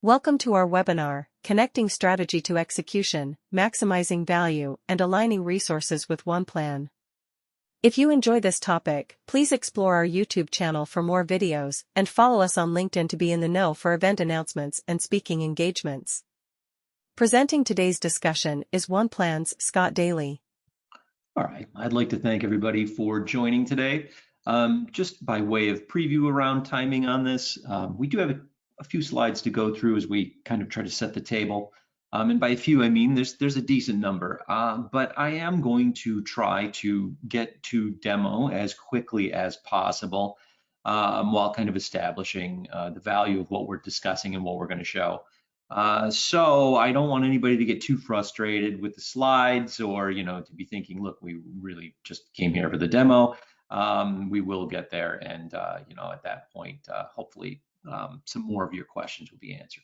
Welcome to our webinar, Connecting Strategy to Execution, Maximizing Value, and Aligning Resources with OnePlan. If you enjoy this topic, please explore our YouTube channel for more videos and follow us on LinkedIn to be in the know for event announcements and speaking engagements. Presenting today's discussion is OnePlan's Scott Daly. All right, I'd like to thank everybody for joining today. Just by way of preview around timing on this, we do have a few slides to go through as we kind of try to set the table. And by a few, I mean there's a decent number, but I am going to try to get to demo as quickly as possible while kind of establishing the value of what we're discussing and what we're going to show. So I don't want anybody to get too frustrated with the slides or, to be thinking, look, we really just came here for the demo. We will get there. And, at that point, hopefully some more of your questions will be answered.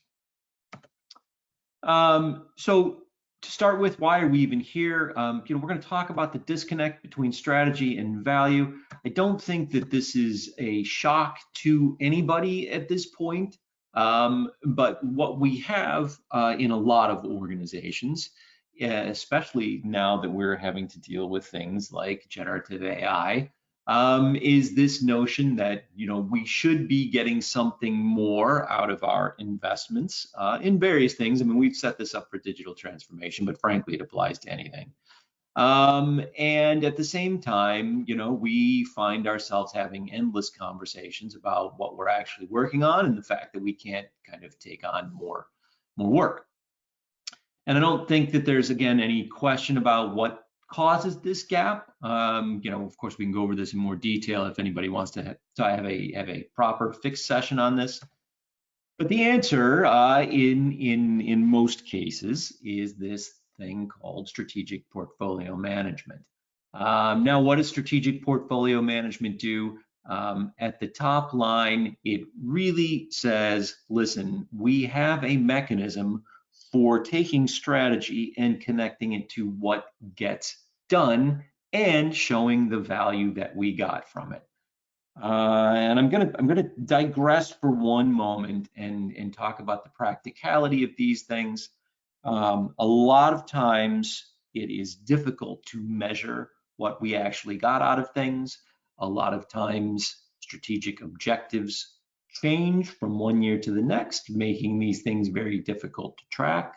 So to start with, why are we even here? We're going to talk about the disconnect between strategy and value. I don't think that this is a shock to anybody at this point. But what we have in a lot of organizations, especially now that we're having to deal with things like generative AI, is this notion that we should be getting something more out of our investments in various things. I mean, we've set this up for digital transformation, but frankly, it applies to anything. And at the same time, we find ourselves having endless conversations about what we're actually working on and the fact that we can't kind of take on more work. And I don't think that there's, again, any question about what causes this gap. Of course, we can go over this in more detail if anybody wants to have a proper fixed session on this. But the answer in most cases is this thing called strategic portfolio management. Now, what does strategic portfolio management do? At the top line, it really says, listen, we have a mechanism for taking strategy and connecting it to what gets done and showing the value that we got from it. And I'm gonna digress for one moment and talk about the practicality of these things. A lot of times it is difficult to measure what we actually got out of things. A lot of times strategic objectives change from one year to the next, making these things very difficult to track.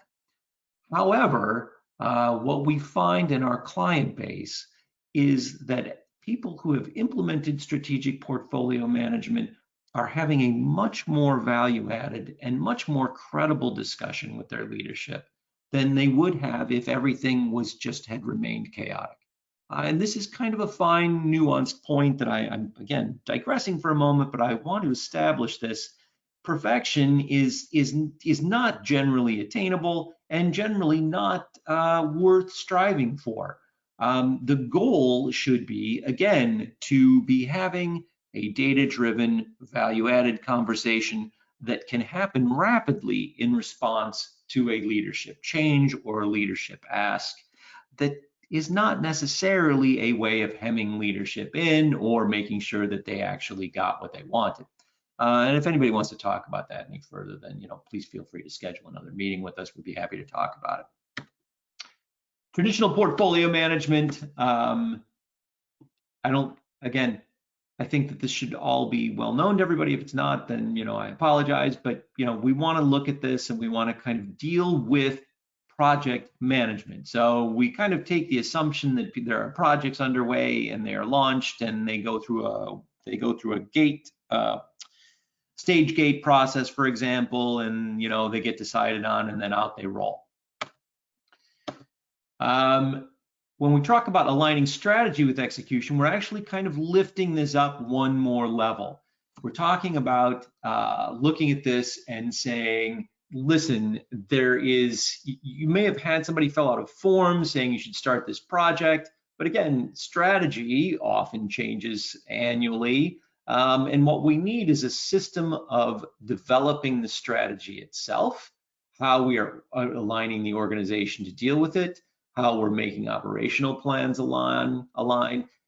However, what we find in our client base is that people who have implemented strategic portfolio management are having a much more value added and much more credible discussion with their leadership than they would have if everything had remained chaotic. And this is kind of a fine, nuanced point that I'm, again, digressing for a moment, but I want to establish this. Perfection is not generally attainable and generally not worth striving for. The goal should be, again, to be having a data-driven, value-added conversation that can happen rapidly in response to a leadership change or a leadership ask that is not necessarily a way of hemming leadership in or making sure that they actually got what they wanted. And if anybody wants to talk about that any further, then please feel free to schedule another meeting with us. We'd be happy to talk about it. Traditional portfolio management. I think that this should all be well known to everybody. If it's not, then I apologize. But we want to look at this and we want to kind of deal with project management. So we kind of take the assumption that there are projects underway and they are launched and they go through a stage gate process, for example, and they get decided on and then out they roll. When we talk about aligning strategy with execution, we're actually kind of lifting this up one more level. We're talking about looking at this and saying, listen, you may have had somebody fill out a form saying you should start this project, but again, strategy often changes annually. And what we need is a system of developing the strategy itself, how we are aligning the organization to deal with it, how we're making operational plans align,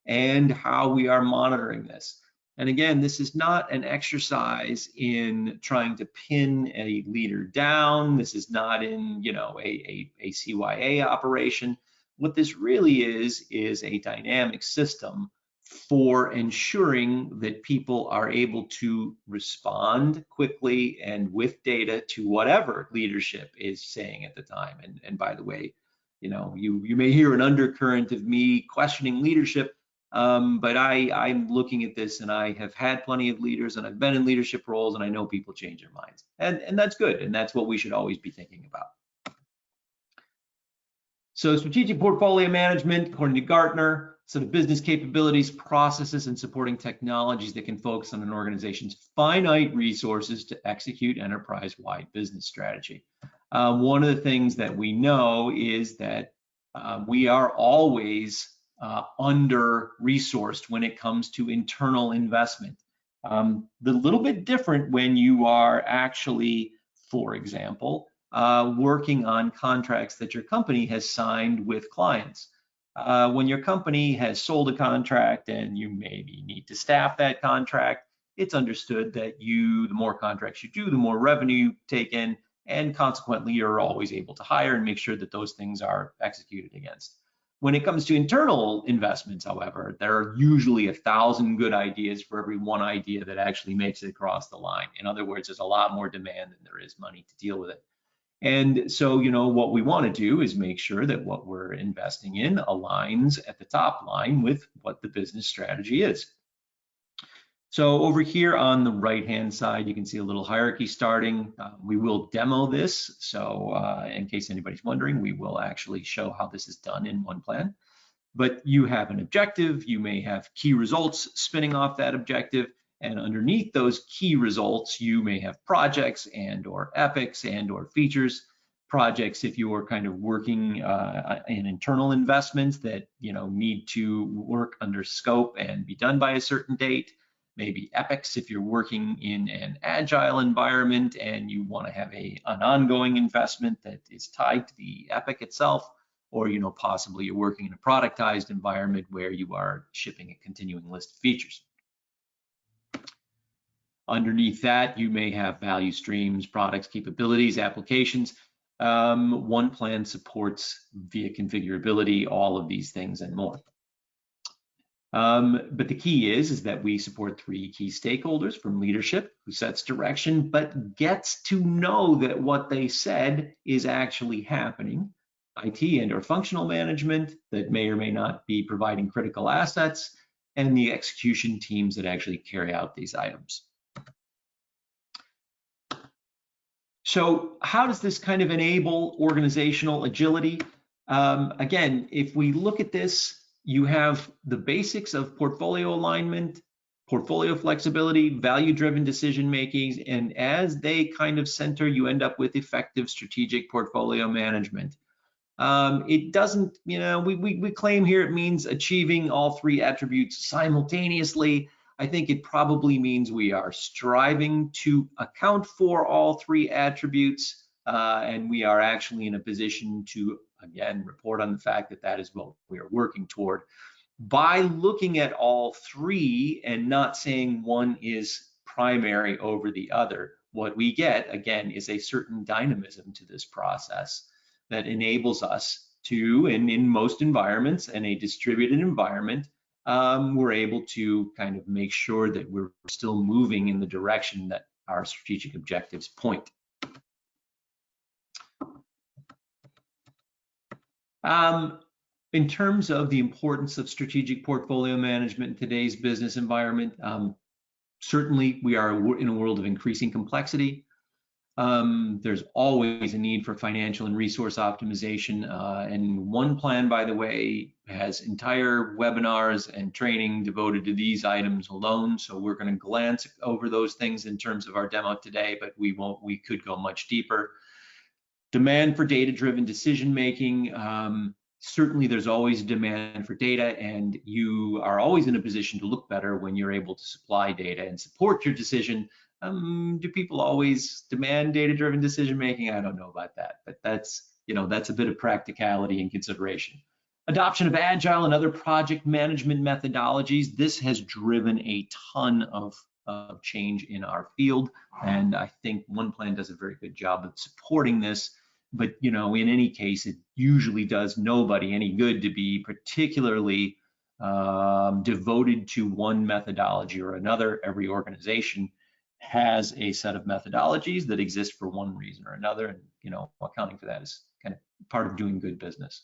and how we are monitoring this. And again, this is not an exercise in trying to pin a leader down. This is not in, a CYA operation. What this really is a dynamic system for ensuring that people are able to respond quickly and with data to whatever leadership is saying at the time. And by the way, you may hear an undercurrent of me questioning leadership, but I'm looking at this, and I have had plenty of leaders, and I've been in leadership roles, and I know people change their minds, and that's good, and that's what we should always be thinking about. So strategic portfolio management, according to Gartner, sort of business capabilities, processes, and supporting technologies that can focus on an organization's finite resources to execute enterprise-wide business strategy. One of the things that we know is that we are always under-resourced when it comes to internal investment. The little bit different when you are actually, for example, working on contracts that your company has signed with clients. When your company has sold a contract and you maybe need to staff that contract, it's understood that the more contracts you do, the more revenue you take in, and consequently, you're always able to hire and make sure that those things are executed against. When it comes to internal investments, however, there are usually 1,000 good ideas for every one idea that actually makes it across the line. In other words, there's a lot more demand than there is money to deal with it. And so, what we want to do is make sure that what we're investing in aligns at the top line with what the business strategy is. So over here on the right-hand side, you can see a little hierarchy starting. We will demo this. So in case anybody's wondering, we will actually show how this is done in OnePlan. But you have an objective, you may have key results spinning off that objective, and underneath those key results, you may have projects and or epics and or features. Projects if you are kind of working in internal investments that need to work under scope and be done by a certain date. Maybe epics if you're working in an agile environment and you want to have an ongoing investment that is tied to the epic itself, or possibly you're working in a productized environment where you are shipping a continuing list of features. Underneath that, you may have value streams, products, capabilities, applications. OnePlan supports via configurability all of these things and more. But the key is that we support 3 key stakeholders, from leadership, who sets direction, but gets to know that what they said is actually happening, IT and or functional management that may or may not be providing critical assets, and the execution teams that actually carry out these items. So how does this kind of enable organizational agility? Again, if we look at this, you have the basics of portfolio alignment, portfolio flexibility, value-driven decision-making, and as they kind of center, you end up with effective strategic portfolio management. It doesn't, we claim here it means achieving all 3 attributes simultaneously. I think it probably means we are striving to account for all 3 attributes, and we are actually in a position to, again, report on the fact that that is what we are working toward. By looking at all 3 and not saying one is primary over the other, what we get, again, is a certain dynamism to this process that enables us to, in most environments, in a distributed environment, we're able to kind of make sure that we're still moving in the direction that our strategic objectives point. In terms of the importance of strategic portfolio management in today's business environment, certainly we are in a world of increasing complexity. There's always a need for financial and resource optimization, and OnePlan, by the way, has entire webinars and training devoted to these items alone. So we're going to glance over those things in terms of our demo today, but we could go much deeper. Demand for data-driven decision-making. Certainly there's always a demand for data, and you are always in a position to look better when you're able to supply data and support your decision. Do people always demand data-driven decision-making? I don't know about that, but that's a bit of practicality and consideration. Adoption of agile and other project management methodologies. This has driven a ton of change in our field, and I think OnePlan does a very good job of supporting this. But in any case, it usually does nobody any good to be particularly devoted to one methodology or another. Every organization has a set of methodologies that exist for one reason or another, and accounting for that is kind of part of doing good business.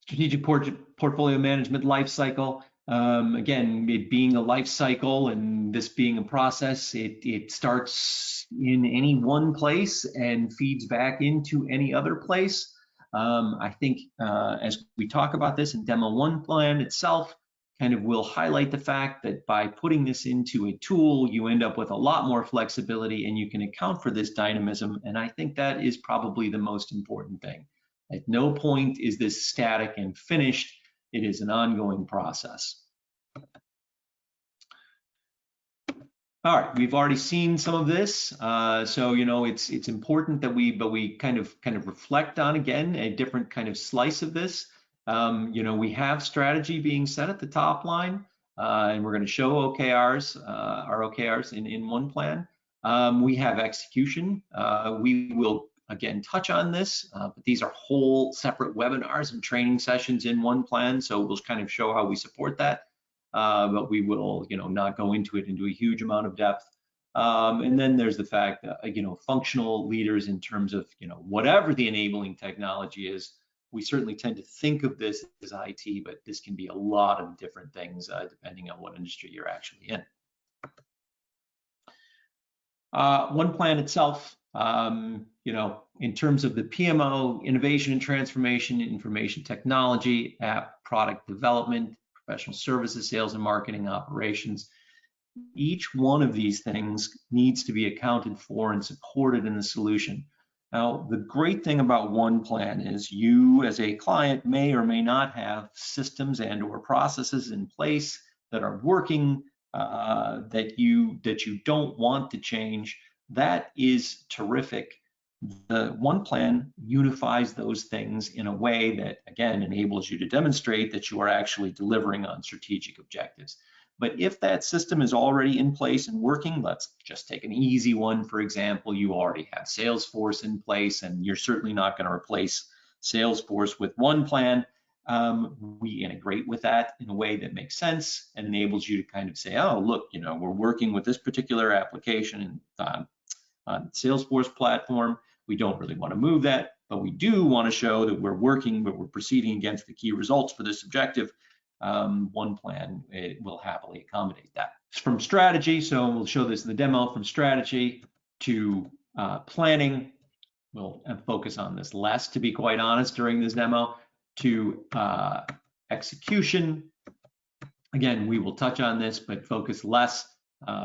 Strategic portfolio management life cycle. Again, it being a life cycle and this being a process, it starts in any one place and feeds back into any other place. I think as we talk about this in demo OnePlan itself, kind of will highlight the fact that by putting this into a tool, you end up with a lot more flexibility and you can account for this dynamism. And I think that is probably the most important thing. At no point is this static and finished. It is an ongoing process. All right, we've already seen some of this, so it's important that we kind of reflect on again a different kind of slice of this. We have strategy being set at the top line, and we're going to show OKRs, our OKRs in OnePlan. We have execution. We will again touch on this, but these are whole separate webinars and training sessions in OnePlan, so we'll kind of show how we support that. But we will, not go into it into a huge amount of depth. And then there's the fact that, functional leaders in terms of, whatever the enabling technology is, we certainly tend to think of this as IT, but this can be a lot of different things depending on what industry you're actually in. OnePlan itself, in terms of the PMO, innovation and transformation, information technology, app product development, professional services, sales and marketing, operations. Each one of these things needs to be accounted for and supported in the solution. Now, the great thing about OnePlan is you as a client may or may not have systems and or processes in place that are working that you don't want to change. That is terrific. The OnePlan unifies those things in a way that, again, enables you to demonstrate that you are actually delivering on strategic objectives. But if that system is already in place and working, let's just take an easy one. For example, you already have Salesforce in place, and you're certainly not going to replace Salesforce with OnePlan. We integrate with that in a way that makes sense and enables you to kind of say, oh, look, we're working with this particular application on Salesforce platform. We don't really want to move that, but we do want to show that we're proceeding against the key results for this objective. OnePlan will happily accommodate that. From strategy, so we'll show this in the demo, from strategy to planning. We'll focus on this less, to be quite honest, during this demo, to execution. Again, we will touch on this, but focus less.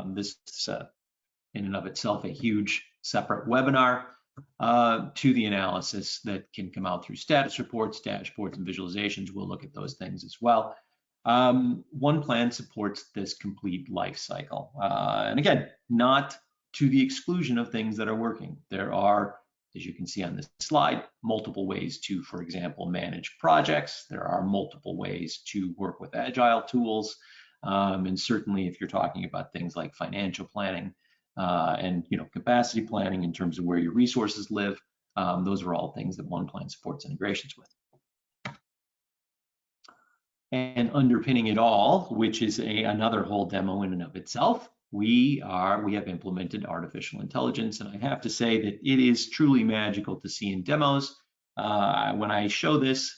This is in and of itself a huge separate webinar. To the analysis that can come out through status reports, dashboards, and visualizations. We'll look at those things as well. OnePlan supports this complete life cycle. And again, not to the exclusion of things that are working. There are, as you can see on this slide, multiple ways to, for example, manage projects. There are multiple ways to work with agile tools. And certainly if you're talking about things like financial planning, and capacity planning in terms of where your resources live, those are all things that OnePlan supports integrations with. And underpinning it all, which is another whole demo in and of itself, we have implemented artificial intelligence, and I have to say that it is truly magical to see in demos. When I show this,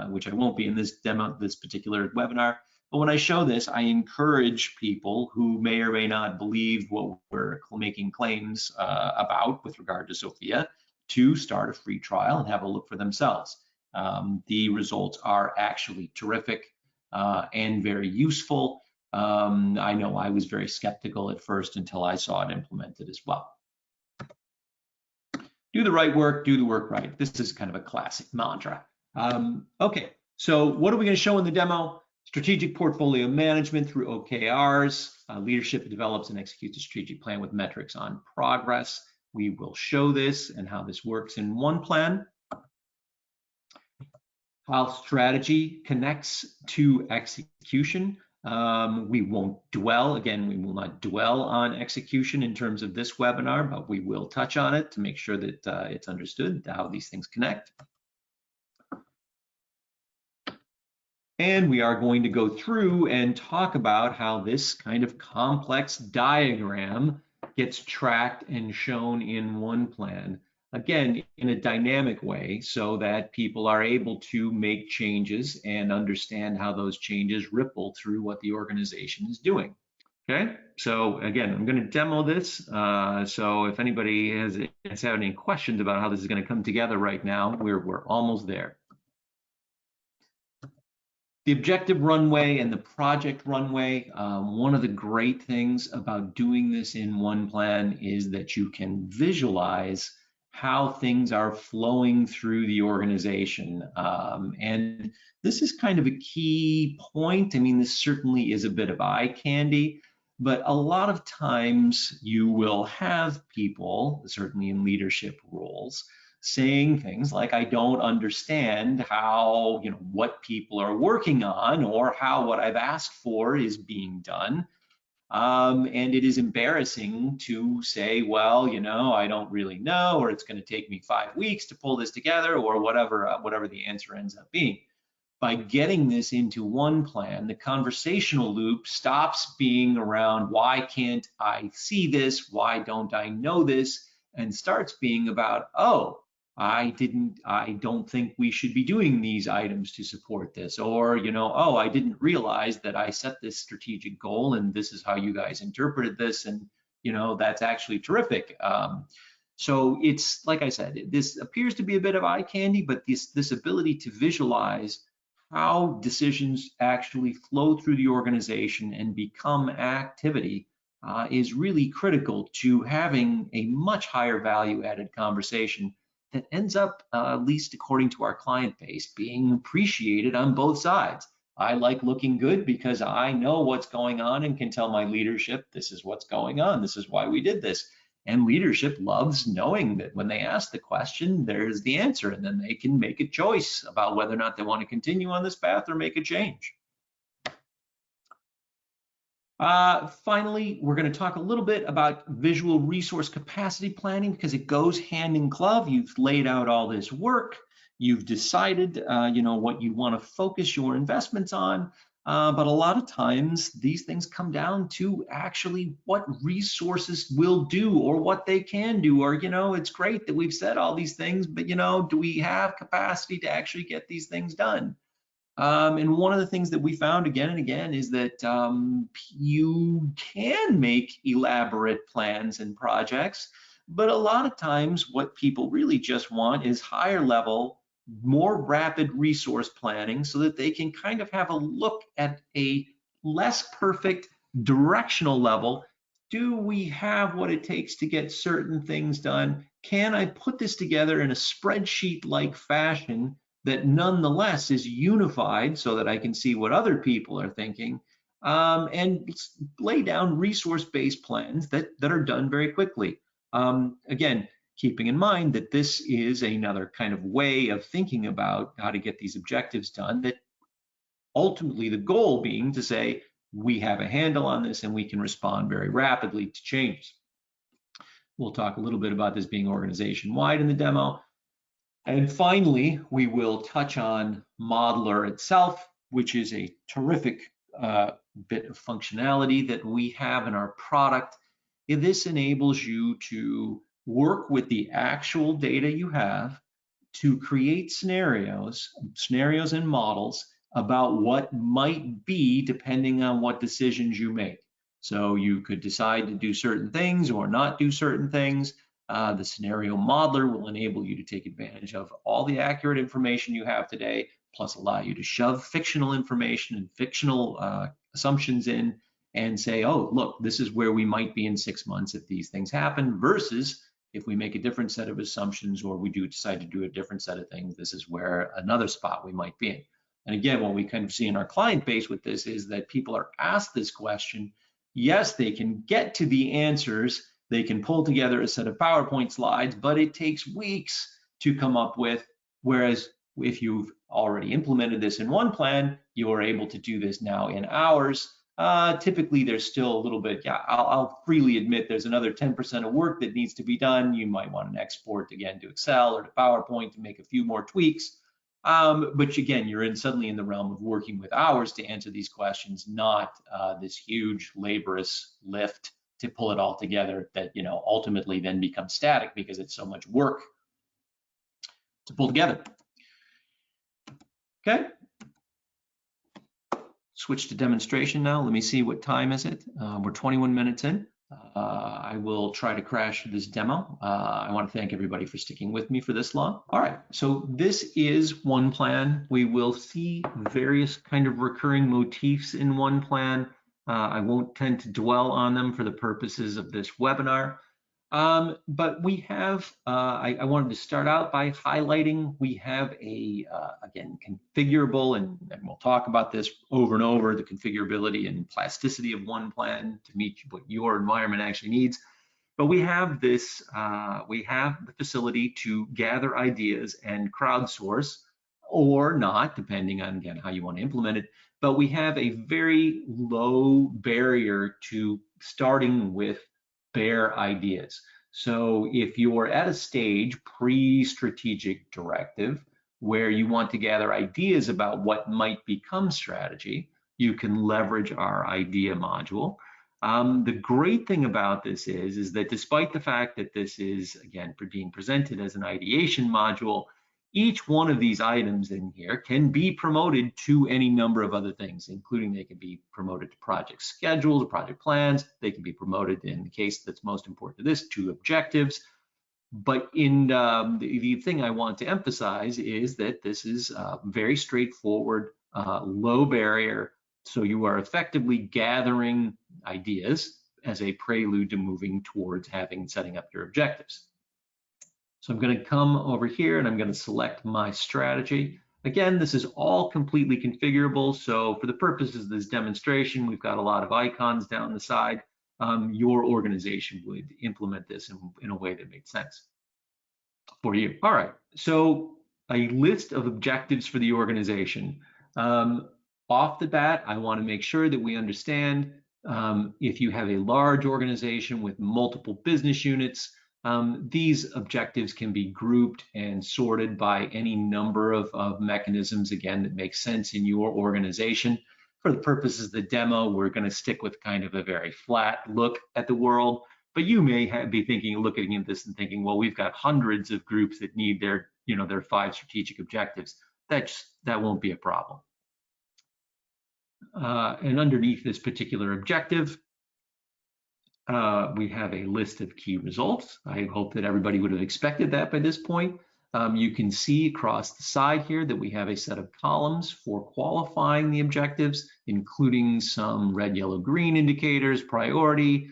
which I won't be in this demo, this particular webinar, but when I show this, I encourage people who may or may not believe what we're making claims about with regard to Sophia to start a free trial and have a look for themselves. The results are actually terrific and very useful. I know I was very skeptical at first until I saw it implemented as well. Do the right work, do the work right. This is kind of a classic mantra. Okay, so what are we going to show in the demo? Strategic portfolio management through OKRs. Leadership develops and executes a strategic plan with metrics on progress. We will show this and how this works in OnePlan. how strategy connects to execution. We won't dwell, again, we will not dwell on execution in terms of this webinar, but we will touch on it to make sure that it's understood how these things connect. And we are going to go through and talk about how this kind of complex diagram gets tracked and shown in OnePlan. Again, in a dynamic way so that people are able to make changes and understand how those changes ripple through what the organization is doing. Okay, so again, I'm going to demo this. So if anybody has had any questions about how this is going to come together right now, we're almost there. The objective runway and the project runway, one of the great things about doing this in OnePlan is that you can visualize how things are flowing through the organization. And this is kind of a key point. I mean, this certainly is a bit of eye candy, but a lot of times you will have people, certainly in leadership roles, saying things like, I don't understand how, what people are working on or how what I've asked for is being done. And it is embarrassing to say, well, I don't really know, or it's going to take me 5 weeks to pull this together, or whatever the answer ends up being. By getting this into OnePlan, the conversational loop stops being around, why can't I see this? Why don't I know this? And starts being about, oh, I don't think we should be doing these items to support this, or, oh, I didn't realize that I set this strategic goal and this is how you guys interpreted this, and, that's actually terrific. So it's, like I said, this appears to be a bit of eye candy, but this ability to visualize how decisions actually flow through the organization and become activity is really critical to having a much higher value added conversation that ends up, at least according to our client base, being appreciated on both sides. I like looking good because I know what's going on and can tell my leadership, this is what's going on, this is why we did this. And leadership loves knowing that when they ask the question, there's the answer, and then they can make a choice about whether or not they want to continue on this path or make a change. Finally, we're going to talk a little bit about visual resource capacity planning because it goes hand in glove. You've laid out all this work. You've decided, what you want to focus your investments on. But a lot of times these things come down to actually what resources will do or what they can do, or, it's great that we've said all these things, but, do we have capacity to actually get these things done? And one of the things that we found again and again is that you can make elaborate plans and projects, but a lot of times what people really just want is higher level, more rapid resource planning so that they can kind of have a look at a less perfect directional level. Do we have what it takes to get certain things done? Can I put this together in a spreadsheet-like fashion that nonetheless is unified so that I can see what other people are thinking, and lay down resource-based plans that are done very quickly. Again, keeping in mind that this is another kind of way of thinking about how to get these objectives done, that ultimately the goal being to say, we have a handle on this and we can respond very rapidly to changes. We'll talk a little bit about this being organization-wide in the demo. And finally, we will touch on Modeler itself, which is a terrific bit of functionality that we have in our product. This enables you to work with the actual data you have to create scenarios and models about what might be depending on what decisions you make. So you could decide to do certain things or not do certain things. The scenario modeler will enable you to take advantage of all the accurate information you have today, plus allow you to shove fictional information and fictional assumptions in and say, oh, look, this is where we might be in 6 months if these things happen, versus if we make a different set of assumptions or we do decide to do a different set of things, this is where another spot we might be in. And again, what we kind of see in our client base with this is that people are asked this question. Yes, they can get to the answers. They can pull together a set of PowerPoint slides, but it takes weeks to come up with, whereas If you've already implemented this in OnePlan, you are able to do this now in hours. Typically, there's still a little bit, I'll freely admit there's another 10% of work that needs to be done. You might want to export again to Excel or to PowerPoint to make a few more tweaks. But again, you're suddenly in the realm of working with hours to answer these questions, not this huge laborious lift to pull it all together that ultimately then becomes static because it's so much work to pull together. Okay. Switch to demonstration now. Let me see, what time is it? We're 21 minutes in. I will try to crash this demo. I want to thank everybody for sticking with me for this long. All right, so this is OnePlan. We will see various kind of recurring motifs in OnePlan. I won't tend to dwell on them for the purposes of this webinar. But we have, I wanted to start out by highlighting, we have a, again, configurable, and we'll talk about this over and over, the configurability and plasticity of OnePlan to meet what your environment actually needs. But we have this, we have the facility to gather ideas and crowdsource, or not, depending on, again, how you want to implement it. But we have a very low barrier to starting with bare ideas. So if you're at a stage pre-strategic directive where you want to gather ideas about what might become strategy, you can leverage our idea module. The great thing about this is that despite the fact that this is, again, being presented as an ideation module, each one of these items in here can be promoted to any number of other things, including they can be promoted to project schedules, project plans. They can be promoted, in the case that's most important to this, to objectives. But in the thing I want to emphasize is that this is very straightforward, low barrier. So you are effectively gathering ideas as a prelude to moving towards setting up your objectives. So I'm going to come over here and I'm going to select my strategy. Again, this is all completely configurable. So for the purposes of this demonstration, we've got a lot of icons down the side. Your organization would implement this in a way that makes sense for you. All right, so a list of objectives for the organization. Off the bat, I want to make sure that we understand if you have a large organization with multiple business units, these objectives can be grouped and sorted by any number of mechanisms, again, that make sense in your organization. For the purposes of the demo, we're going to stick with kind of a very flat look at the world, but you may be looking at this and thinking, well, we've got hundreds of groups that need their 5 strategic objectives. That won't be a problem. And underneath this particular objective, we have a list of key results. I hope that everybody would have expected that by this point. You can see across the side here that we have a set of columns for qualifying the objectives, including some red, yellow, green indicators, priority,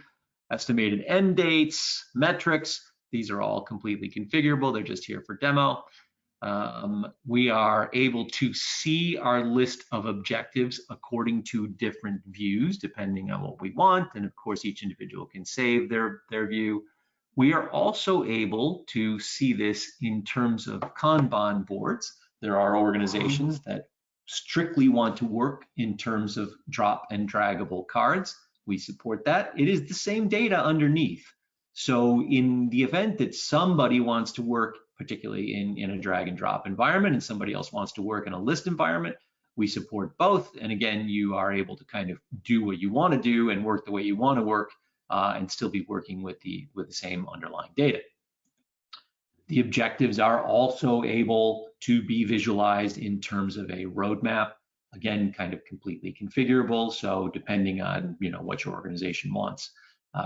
estimated end dates, metrics. These are all completely configurable. They're just here for demo. We are able to see our list of objectives according to different views, depending on what we want. And of course, each individual can save their view. We are also able to see this in terms of Kanban boards. There are organizations that strictly want to work in terms of drop and draggable cards. We support that. It is the same data underneath. So in the event that somebody wants to work particularly in a drag and drop environment and somebody else wants to work in a list environment, we support both. And again, you are able to kind of do what you want to do and work the way you want to work and still be working with the same underlying data. The objectives are also able to be visualized in terms of a roadmap, again, kind of completely configurable. So depending on what your organization wants,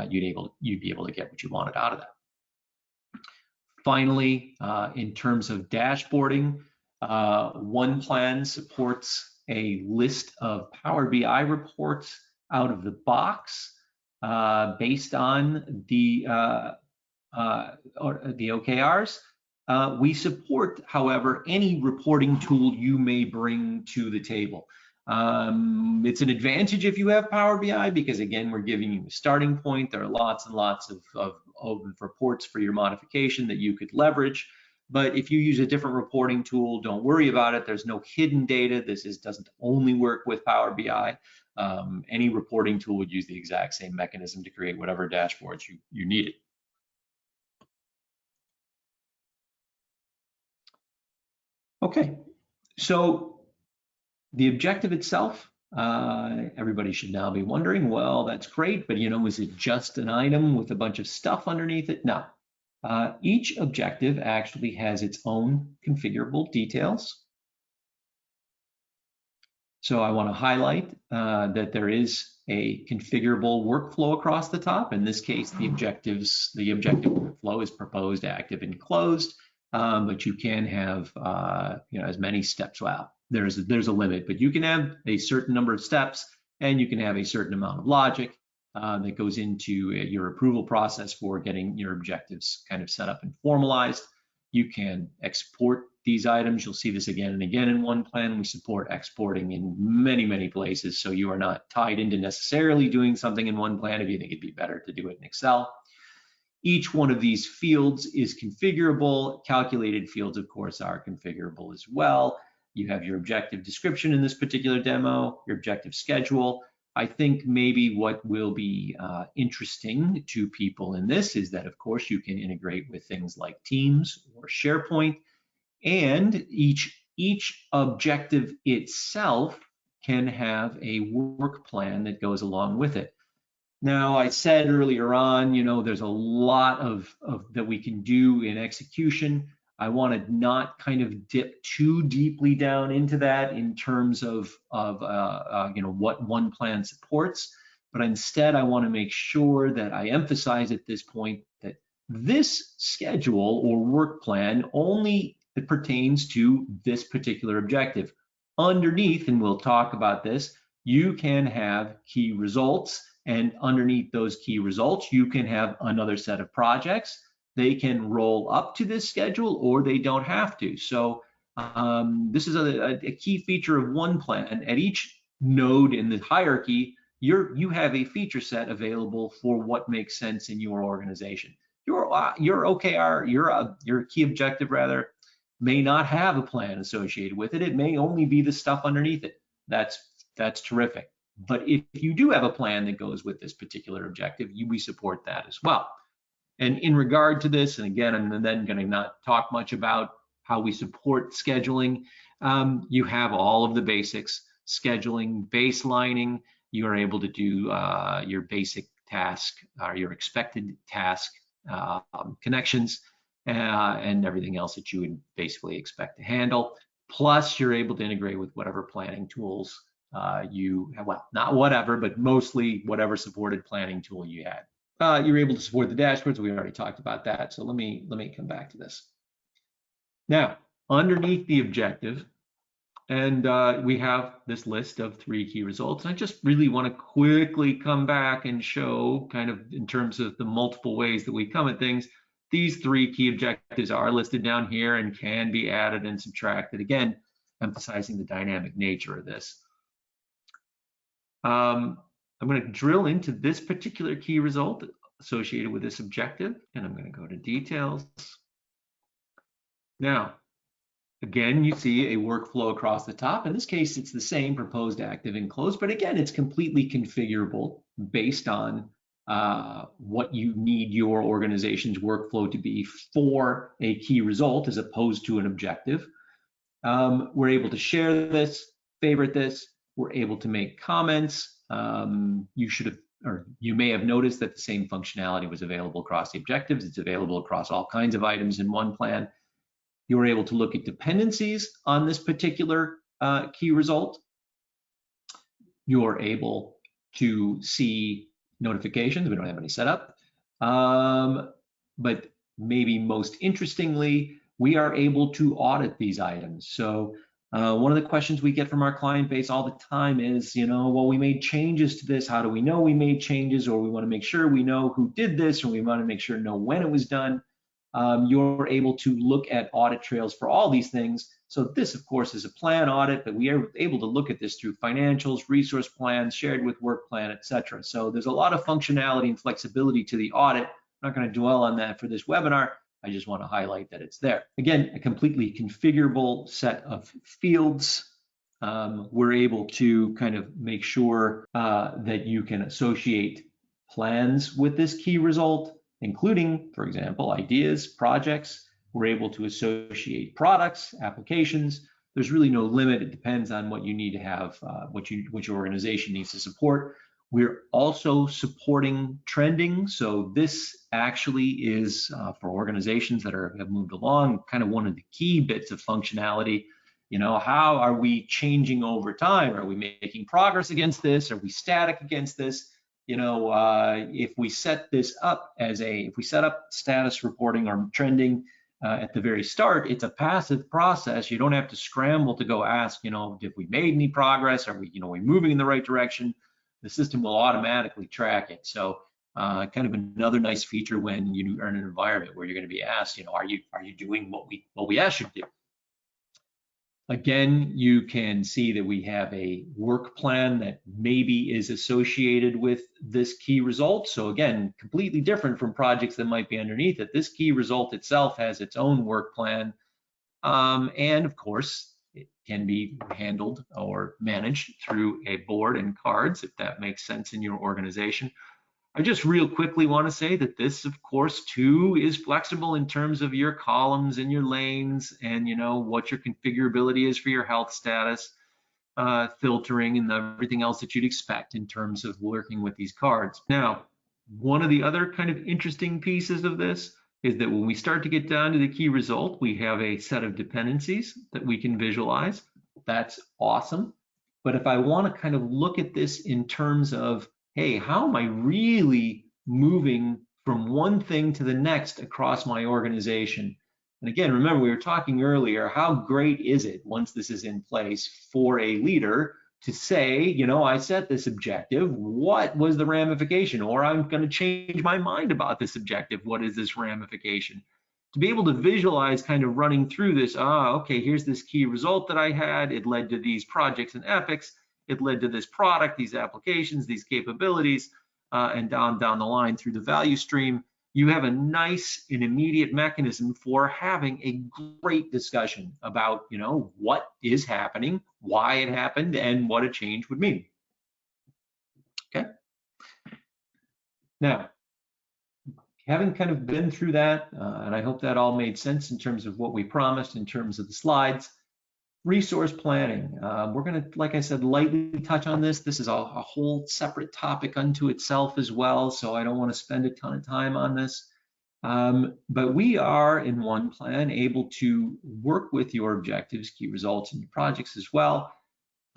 you'd be able to get what you wanted out of that. Finally, in terms of dashboarding, OnePlan supports a list of Power BI reports out of the box based on the OKRs. We support, however, any reporting tool you may bring to the table. It's an advantage if you have Power BI because, again, we're giving you a starting point. There are lots and lots of reports for your modification that you could leverage. But if you use a different reporting tool, don't worry about it. There's no hidden data. Doesn't only work with Power BI. Any reporting tool would use the exact same mechanism to create whatever dashboards you needed. Okay, so the objective itself, everybody should now be wondering, well, that's great, but is it just an item with a bunch of stuff underneath it? No. Each objective actually has its own configurable details. So I want to highlight that there is a configurable workflow across the top. In this case, the objective workflow is proposed, active, and closed. But you can have as many steps. Well, there's a limit, but you can have a certain number of steps, and you can have a certain amount of logic that goes into your approval process for getting your objectives kind of set up and formalized. You can export these items. You'll see this again and again in OnePlan. We support exporting in many, many places, so you are not tied into necessarily doing something in OnePlan if you think it'd be better to do it in Excel. Each one of these fields is configurable. Calculated fields, of course, are configurable as well. You have your objective description in this particular demo, your objective schedule. I think maybe what will be interesting to people in this is that, of course, you can integrate with things like Teams or SharePoint, and each objective itself can have a work plan that goes along with it. Now, I said earlier on, there's a lot of that we can do in execution. I want to not kind of dip too deeply down into that in terms of what OnePlan supports, but instead I want to make sure that I emphasize at this point that this schedule or work plan only pertains to this particular objective. Underneath, and we'll talk about this, you can have key results. And underneath those key results, you can have another set of projects. They can roll up to this schedule or they don't have to. So this is a key feature of OnePlan. At each node in the hierarchy, you have a feature set available for what makes sense in your organization. Your OKR, your key objective rather, may not have a plan associated with it. It may only be the stuff underneath it. That's terrific. But if you do have a plan that goes with this particular objective, we support that as well. And in regard to this, and again, I'm then going to not talk much about how we support scheduling. You have all of the basics, scheduling, baselining. You are able to do your basic task or your expected task connections and everything else that you would basically expect to handle. Plus, you're able to integrate with whatever planning tools you have, well, not whatever, but mostly whatever supported planning tool you had. You're able to support the dashboards. We already talked about that. So let me come back to this. Now, underneath the objective, and we have this list of 3 key results. I just really want to quickly come back and show kind of in terms of the multiple ways that we come at things. These 3 key objectives are listed down here and can be added and subtracted. Again, emphasizing the dynamic nature of this. I'm going to drill into this particular key result associated with this objective, and I'm going to go to details. Now, again, you see a workflow across the top. In this case, it's the same, proposed, active, and closed, but again, it's completely configurable based on what you need your organization's workflow to be for a key result as opposed to an objective. We're able to share this, favorite this. We're able to make comments. You may have noticed that the same functionality was available across the objectives. It's available across all kinds of items in OnePlan. You were able to look at dependencies on this particular key result. You're able to see notifications. We don't have any set up. But maybe most interestingly, we are able to audit these items. So one of the questions we get from our client base all the time is, well, we made changes to this. How do we know we made changes? Or we want to make sure we know who did this, or we want to make sure know when it was done. You're able to look at audit trails for all these things. So this, of course, is a plan audit, but we are able to look at this through financials, resource plans, shared with work plan, etc. So there's a lot of functionality and flexibility to the audit. I'm not going to dwell on that for this webinar, I just want to highlight that it's there. Again, a completely configurable set of fields. We're able to kind of make sure that you can associate plans with this key result, including, for example, ideas, projects. We're able to associate products, applications. There's really no limit. It depends on what you need to have, what your organization needs to support. We're also supporting trending. So this actually is for organizations that have moved along, kind of one of the key bits of functionality. You know, how are we changing over time? Are we making progress against this? Are we static against this? You know, if we set this up if we set up status reporting or trending at the very start, it's a passive process. You don't have to scramble to go ask, you know, if we made any progress? Are we, you know, we moving in the right direction? The system will automatically track it. So kind of another nice feature when you are in an environment where you're going to be asked, you know, are you doing what we asked you to do? Again, you can see that we have a work plan that maybe is associated with this key result. So again, completely different from projects that might be underneath it. This key result itself has its own work plan. And of course, it can be handled or managed through a board and cards, if that makes sense in your organization. I just real quickly want to say that this, of course, too, is flexible in terms of your columns and your lanes and, you know, what your configurability is for your health status, filtering and everything else that you'd expect in terms of working with these cards. Now, one of the other kind of interesting pieces of this is that when we start to get down to the key result, we have a set of dependencies that we can visualize. That's awesome. But if I want to kind of look at this in terms of, hey, how am I really moving from one thing to the next across my organization? And again, remember, we were talking earlier, how great is it once this is in place for a leader to say, you know, I set this objective, what was the ramification? Or I'm going to change my mind about this objective. What is this ramification? To be able to visualize kind of running through this, okay, here's this key result that I had. It led to these projects and epics. It led to this product, these applications, these capabilities, and down the line through the value stream. You have a nice and immediate mechanism for having a great discussion about, you know, what is happening, why it happened, and what a change would mean. Okay. Now, having kind of been through that, and I hope that all made sense in terms of what we promised in terms of the slides. Resource planning. We're going to, like I said, lightly touch on this. This is a whole separate topic unto itself as well, so I don't want to spend a ton of time on this. But we are in OnePlan able to work with your objectives, key results, and your projects as well.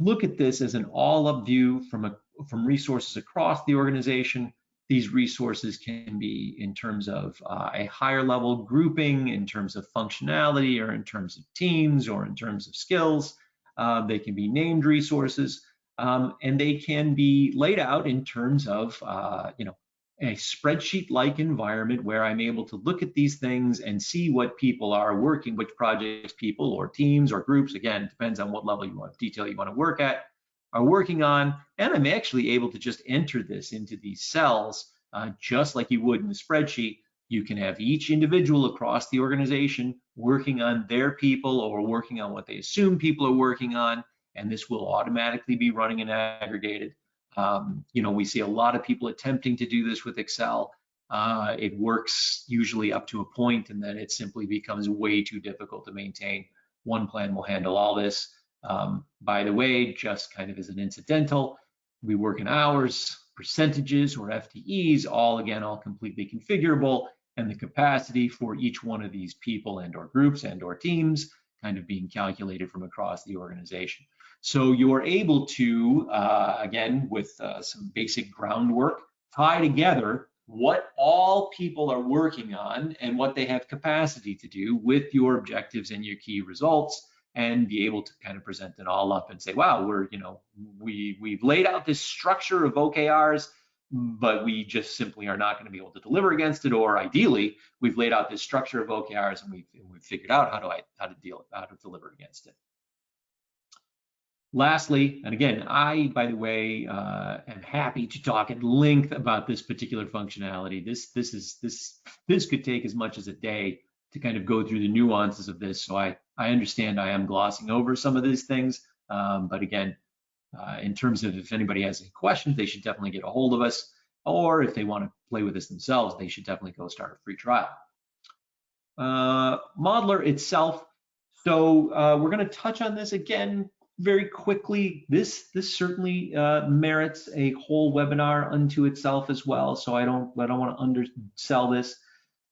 Look at this as an all-up view from resources across the organization. These resources can be in terms of a higher level grouping, in terms of functionality, or in terms of teams, or in terms of skills. They can be named resources, and they can be laid out in terms of you know, a spreadsheet-like environment where I'm able to look at these things and see what people are working, which projects people or teams or groups, again, it depends on what level of detail you want to work at, are working on, and I'm actually able to just enter this into these cells just like you would in the spreadsheet. You can have each individual across the organization working on their people or working on what they assume people are working on, and this will automatically be running and aggregated. You know, we see a lot of people attempting to do this with Excel. It works usually up to a point, and then it simply becomes way too difficult to maintain. OnePlan will handle all this. By the way, just kind of as an incidental, we work in hours, percentages, or FTEs, all completely configurable, and the capacity for each one of these people and or groups and or teams kind of being calculated from across the organization. So you're able to, again, with some basic groundwork, tie together what all people are working on and what they have capacity to do with your objectives and your key results, and be able to kind of present it all up and say, wow, we've laid out this structure of OKRs, but we just simply are not going to be able to deliver against it. Or ideally, we've laid out this structure of OKRs and we've figured out how to deliver against it. Lastly, and again, I, by the way, am happy to talk at length about this particular functionality. This could take as much as a day kind of go through the nuances of this. So I understand I am glossing over some of these things, but again, in terms of if anybody has any questions, they should definitely get a hold of us, or if they want to play with this themselves, they should definitely go start a free trial. Modeler itself. So we're going to touch on this again very quickly. This certainly merits a whole webinar unto itself as well. So I don't want to undersell this.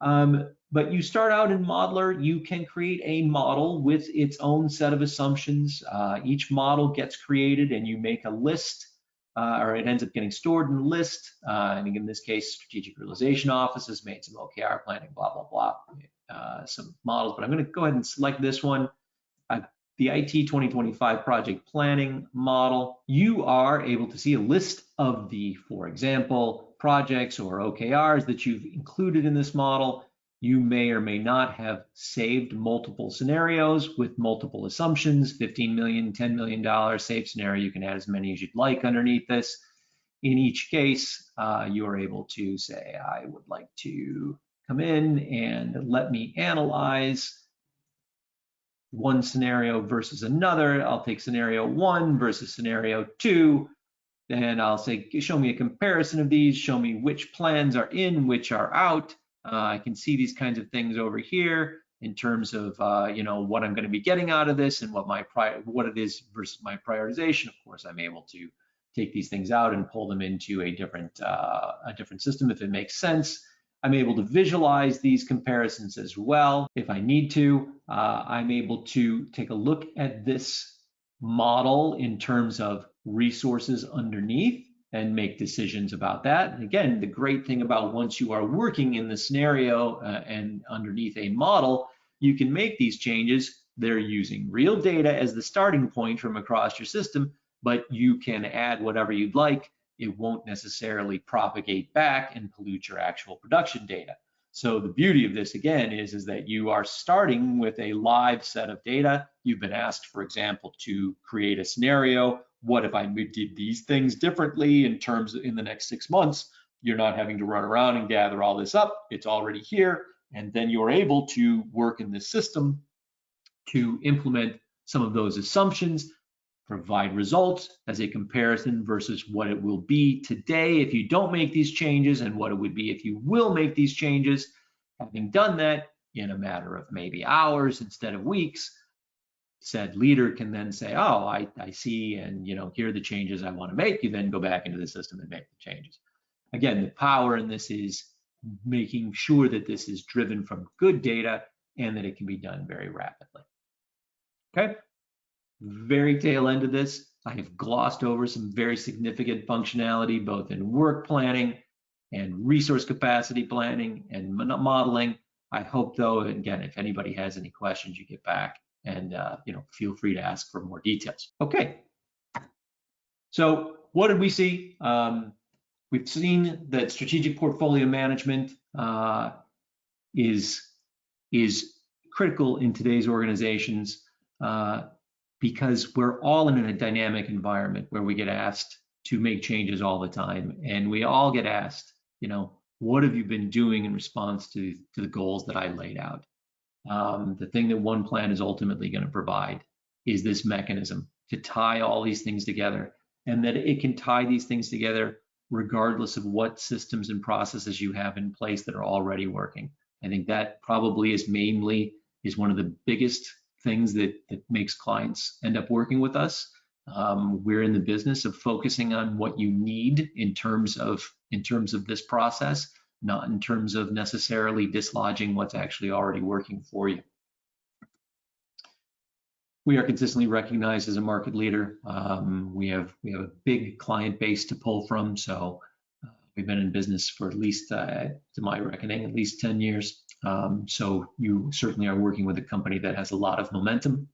But you start out in Modeler, you can create a model with its own set of assumptions. Each model gets created and you make a list, or it ends up getting stored in a list. And in this case, Strategic Realization Office has made some OKR planning, blah, blah, blah, some models. But I'm going to go ahead and select this one. The IT 2025 project planning model. You are able to see a list of the, for example, projects or OKRs that you've included in this model. You may or may not have saved multiple scenarios with multiple assumptions, $15 million, $10 million save scenario. You can add as many as you'd like underneath this. In each case, you're able to say, I would like to come in and let me analyze one scenario versus another. I'll take scenario 1 versus scenario 2. And I'll say, show me a comparison of these, show me which plans are in, which are out. I can see these kinds of things over here in terms of what I'm going to be getting out of this and what it is versus my prioritization. Of course, I'm able to take these things out and pull them into a different system if it makes sense. I'm able to visualize these comparisons as well if I need to. I'm able to take a look at this model in terms of resources underneath and make decisions about that. And again, the great thing about once you are working in the scenario and underneath a model, you can make these changes. They're using real data as the starting point from across your system, but you can add whatever you'd like. It won't necessarily propagate back and pollute your actual production data. So the beauty of this, again, is that you are starting with a live set of data. You've been asked, for example, to create a scenario. What if I did these things differently in the next 6 months? You're not having to run around and gather all this up. It's already here. And then you're able to work in this system to implement some of those assumptions, provide results as a comparison versus what it will be today if you don't make these changes and what it would be if you will make these changes. Having done that in a matter of maybe hours instead of weeks, said leader can then say, oh, I see, and here are the changes I want to make. You then go back into the system and make the changes. Again, the power in this is making sure that this is driven from good data and that it can be done very rapidly. Okay. Very tail end of this, I have glossed over some very significant functionality, both in work planning and resource capacity planning and modeling. I hope, though, again, if anybody has any questions, you get back and feel free to ask for more details. Okay. So what did we see? We've seen that strategic portfolio management is critical in today's organizations. Because we're all in a dynamic environment where we get asked to make changes all the time. And we all get asked, what have you been doing in response to the goals that I laid out? The thing that OnePlan is ultimately going to provide is this mechanism to tie all these things together, and that it can tie these things together regardless of what systems and processes you have in place that are already working. I think that probably is one of the biggest things that makes clients end up working with us. We're in the business of focusing on what you need in terms of this process, not in terms of necessarily dislodging what's actually already working for you. We are consistently recognized as a market leader. We have a big client base to pull from, so we've been in business for at least, to my reckoning, at least 10 years. So you certainly are working with a company that has a lot of momentum.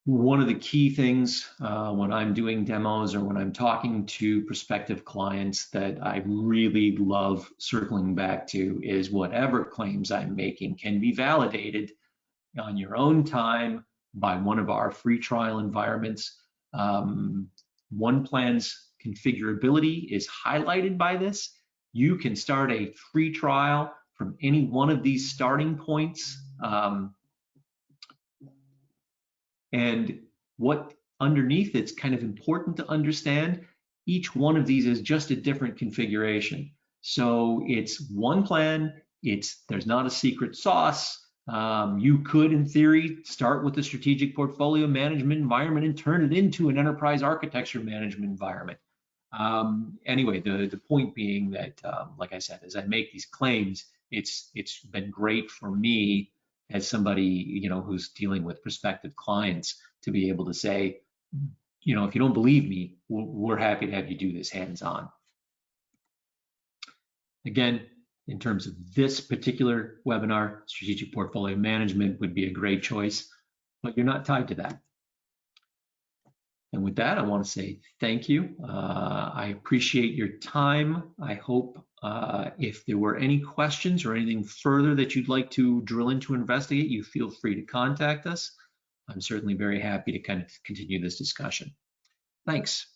One of the key things when I'm doing demos or when I'm talking to prospective clients that I really love circling back to is whatever claims I'm making can be validated on your own time by one of our free trial environments. OnePlan's configurability is highlighted by this. You can start a free trial from any one of these starting points. And what underneath it's kind of important to understand, each one of these is just a different configuration. So it's one plan, there's not a secret sauce. You could, in theory, start with a strategic portfolio management environment and turn it into an enterprise architecture management environment. Anyway, the point being that, like I said, as I make these claims, it's been great for me as somebody, who's dealing with prospective clients to be able to say, if you don't believe me, we're happy to have you do this hands-on. Again, in terms of this particular webinar, strategic portfolio management would be a great choice, but you're not tied to that. And with that, I want to say thank you. I appreciate your time. I hope if there were any questions or anything further that you'd like to drill into, investigate, you feel free to contact us. I'm certainly very happy to kind of continue this discussion. Thanks.